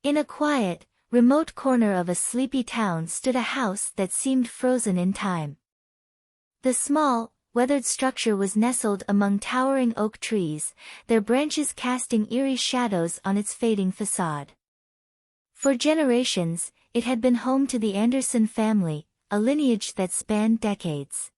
In a quiet, remote corner of a sleepy town stood a house that seemed frozen in time. The small, weathered structure was nestled among towering oak trees, their branches casting eerie shadows on its fading facade. For generations, it had been home to the Anderson family, a lineage that spanned decades.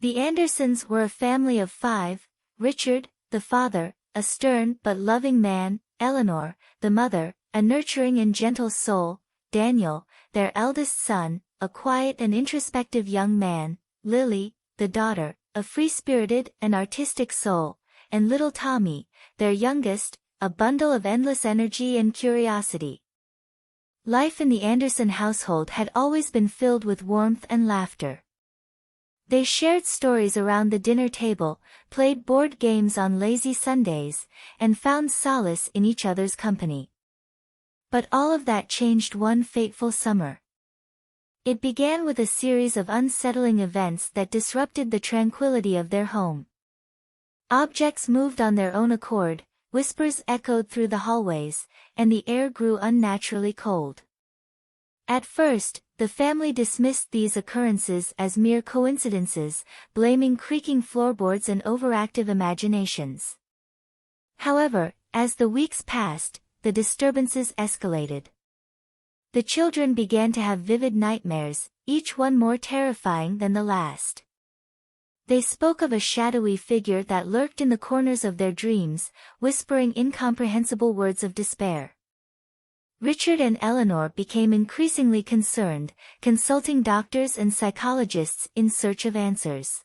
The Andersons were a family of 5, Richard, the father, a stern but loving man, Eleanor, the mother, a nurturing and gentle soul, Daniel, their eldest son, a quiet and introspective young man, Lily, the daughter, a free-spirited and artistic soul, and little Tommy, their youngest, a bundle of endless energy and curiosity. Life in the Anderson household had always been filled with warmth and laughter. They shared stories around the dinner table, played board games on lazy Sundays, and found solace in each other's company. But all of that changed one fateful summer. It began with a series of unsettling events that disrupted the tranquility of their home. Objects moved on their own accord, whispers echoed through the hallways, and the air grew unnaturally cold. At first, the family dismissed these occurrences as mere coincidences, blaming creaking floorboards and overactive imaginations. However, as the weeks passed, the disturbances escalated. The children began to have vivid nightmares, each one more terrifying than the last. They spoke of a shadowy figure that lurked in the corners of their dreams, whispering incomprehensible words of despair. Richard and Eleanor became increasingly concerned, consulting doctors and psychologists in search of answers.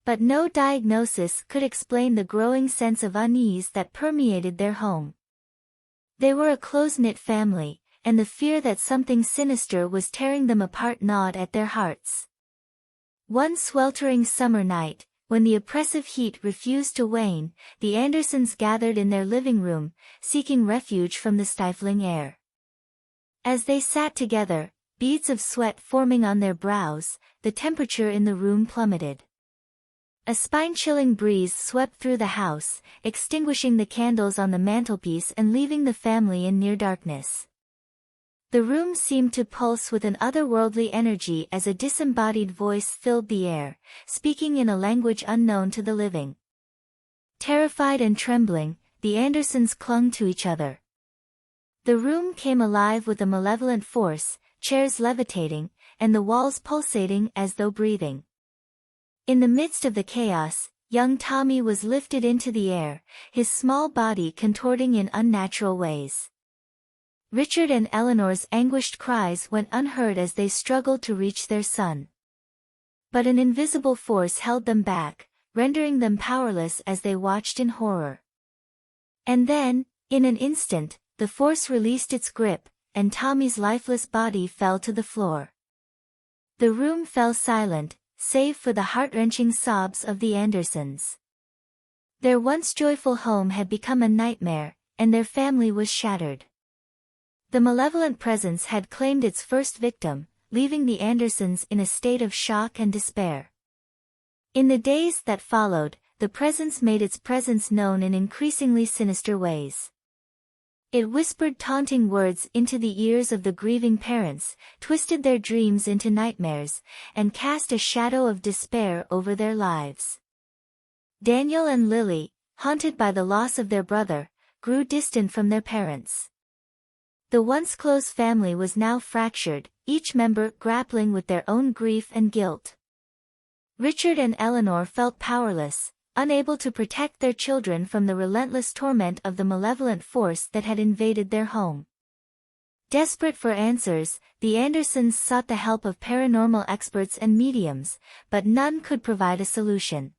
But no diagnosis could explain the growing sense of unease that permeated their home. They were a close-knit family, and the fear that something sinister was tearing them apart gnawed at their hearts. One sweltering summer night, when the oppressive heat refused to wane, the Andersons gathered in their living room, seeking refuge from the stifling air. As they sat together, beads of sweat forming on their brows, the temperature in the room plummeted. A spine-chilling breeze swept through the house, extinguishing the candles on the mantelpiece and leaving the family in near darkness. The room seemed to pulse with an otherworldly energy as a disembodied voice filled the air, speaking in a language unknown to the living. Terrified and trembling, the Andersons clung to each other. The room came alive with a malevolent force, chairs levitating, and the walls pulsating as though breathing. In the midst of the chaos, young Tommy was lifted into the air, his small body contorting in unnatural ways. Richard and Eleanor's anguished cries went unheard as they struggled to reach their son. But an invisible force held them back, rendering them powerless as they watched in horror. And then, in an instant, the force released its grip, and Tommy's lifeless body fell to the floor. The room fell silent, save for the heart-wrenching sobs of the Andersons. Their once joyful home had become a nightmare, and their family was shattered. The malevolent presence had claimed its first victim, leaving the Andersons in a state of shock and despair. In the days that followed, the presence made its presence known in increasingly sinister ways. It whispered taunting words into the ears of the grieving parents, twisted their dreams into nightmares, and cast a shadow of despair over their lives. Daniel and Lily, haunted by the loss of their brother, grew distant from their parents. The once close family was now fractured, each member grappling with their own grief and guilt. Richard and Eleanor felt powerless, unable to protect their children from the relentless torment of the malevolent force that had invaded their home. Desperate for answers, the Andersons sought the help of paranormal experts and mediums, but none could provide a solution.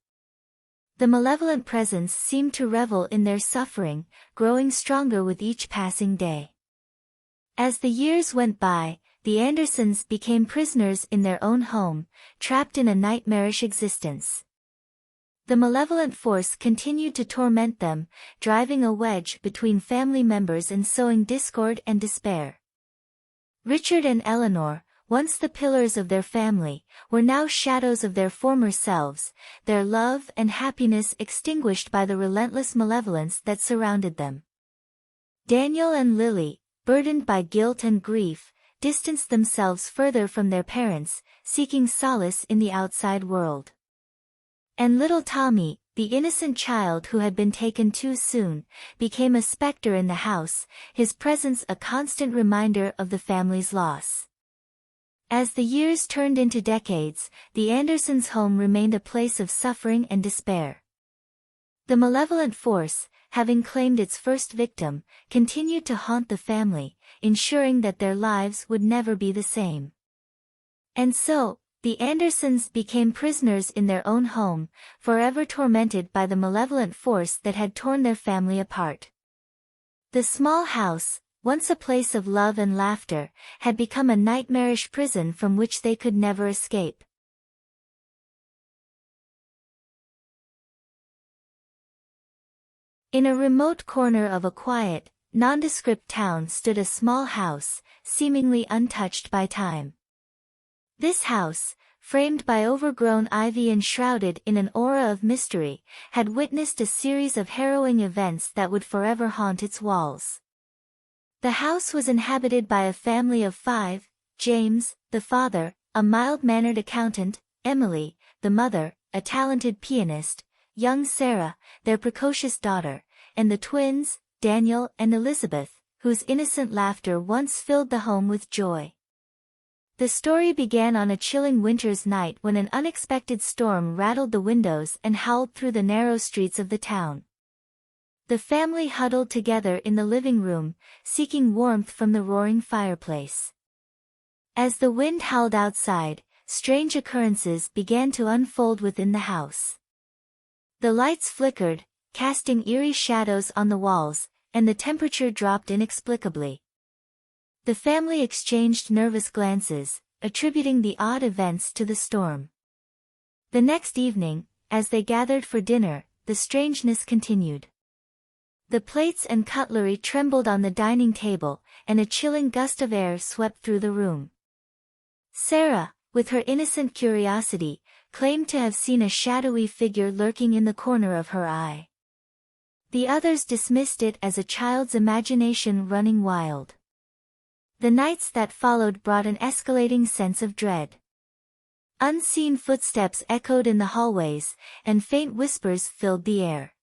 The malevolent presence seemed to revel in their suffering, growing stronger with each passing day. As the years went by, the Andersons became prisoners in their own home, trapped in a nightmarish existence. The malevolent force continued to torment them, driving a wedge between family members and sowing discord and despair. Richard and Eleanor, once the pillars of their family, were now shadows of their former selves, their love and happiness extinguished by the relentless malevolence that surrounded them. Daniel and Lily, burdened by guilt and grief, distanced themselves further from their parents, seeking solace in the outside world. And little Tommy, the innocent child who had been taken too soon, became a specter in the house, his presence a constant reminder of the family's loss. As the years turned into decades, the Andersons' home remained a place of suffering and despair. The malevolent force, having claimed its first victim, continued to haunt the family, ensuring that their lives would never be the same. And so, the Andersons became prisoners in their own home, forever tormented by the malevolent force that had torn their family apart. The small house, once a place of love and laughter, had become a nightmarish prison from which they could never escape. In a remote corner of a quiet, nondescript town stood a small house, seemingly untouched by time. This house, framed by overgrown ivy and shrouded in an aura of mystery, had witnessed a series of harrowing events that would forever haunt its walls. The house was inhabited by a family of 5, James, the father, a mild-mannered accountant, Emily, the mother, a talented pianist, young Sarah, their precocious daughter, and the twins, Daniel and Elizabeth, whose innocent laughter once filled the home with joy. The story began on a chilling winter's night when an unexpected storm rattled the windows and howled through the narrow streets of the town. The family huddled together in the living room, seeking warmth from the roaring fireplace. As the wind howled outside, strange occurrences began to unfold within the house. The lights flickered, casting eerie shadows on the walls, and the temperature dropped inexplicably. The family exchanged nervous glances, attributing the odd events to the storm. The next evening, as they gathered for dinner, the strangeness continued. The plates and cutlery trembled on the dining table, and a chilling gust of air swept through the room. Sarah, with her innocent curiosity, claimed to have seen a shadowy figure lurking in the corner of her eye. The others dismissed it as a child's imagination running wild. The nights that followed brought an escalating sense of dread. Unseen footsteps echoed in the hallways, and faint whispers filled the air.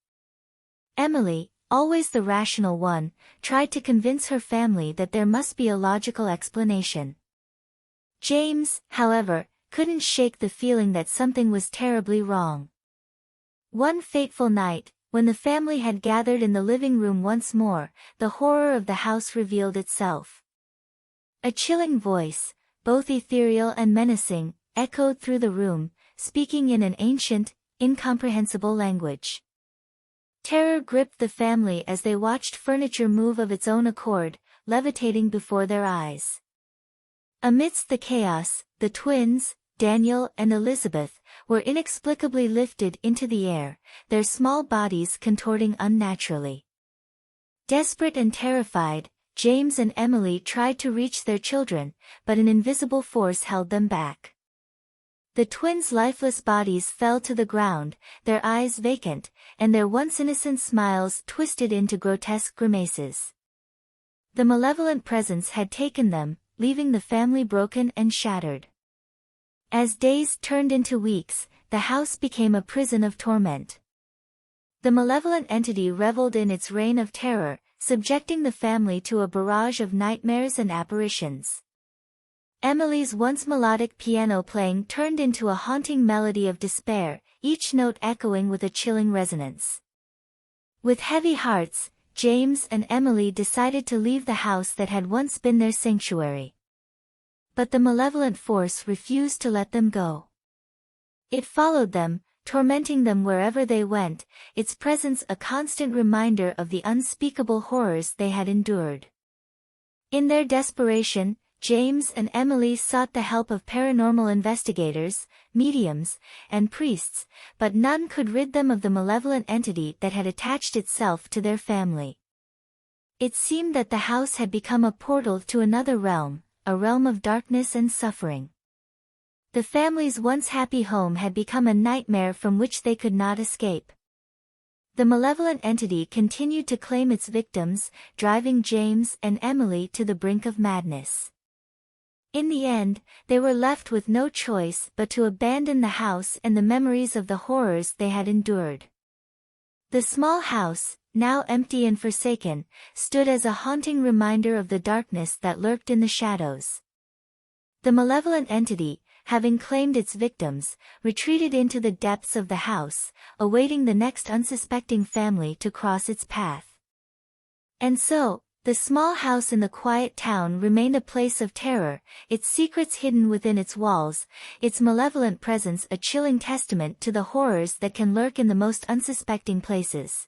Emily, always the rational one, tried to convince her family that there must be a logical explanation. James, however, couldn't shake the feeling that something was terribly wrong. One fateful night, when the family had gathered in the living room once more, the horror of the house revealed itself. A chilling voice, both ethereal and menacing, echoed through the room, speaking in an ancient, incomprehensible language. Terror gripped the family as they watched furniture move of its own accord, levitating before their eyes. Amidst the chaos, the twins, Daniel and Elizabeth, were inexplicably lifted into the air, their small bodies contorting unnaturally. Desperate and terrified, James and Emily tried to reach their children, but an invisible force held them back. The twins' lifeless bodies fell to the ground, their eyes vacant, and their once innocent smiles twisted into grotesque grimaces. The malevolent presence had taken them, leaving the family broken and shattered. As days turned into weeks, the house became a prison of torment. The malevolent entity reveled in its reign of terror, subjecting the family to a barrage of nightmares and apparitions. Emily's once melodic piano playing turned into a haunting melody of despair, each note echoing with a chilling resonance. With heavy hearts, James and Emily decided to leave the house that had once been their sanctuary. But the malevolent force refused to let them go. It followed them, tormenting them wherever they went, its presence a constant reminder of the unspeakable horrors they had endured. In their desperation, James and Emily sought the help of paranormal investigators, mediums, and priests, but none could rid them of the malevolent entity that had attached itself to their family. It seemed that the house had become a portal to another realm, a realm of darkness and suffering. The family's once happy home had become a nightmare from which they could not escape. The malevolent entity continued to claim its victims, driving James and Emily to the brink of madness. In the end, they were left with no choice but to abandon the house and the memories of the horrors they had endured. The small house, now empty and forsaken, stood as a haunting reminder of the darkness that lurked in the shadows. The malevolent entity, having claimed its victims, retreated into the depths of the house, awaiting the next unsuspecting family to cross its path. And so, the small house in the quiet town remained a place of terror, its secrets hidden within its walls, its malevolent presence a chilling testament to the horrors that can lurk in the most unsuspecting places.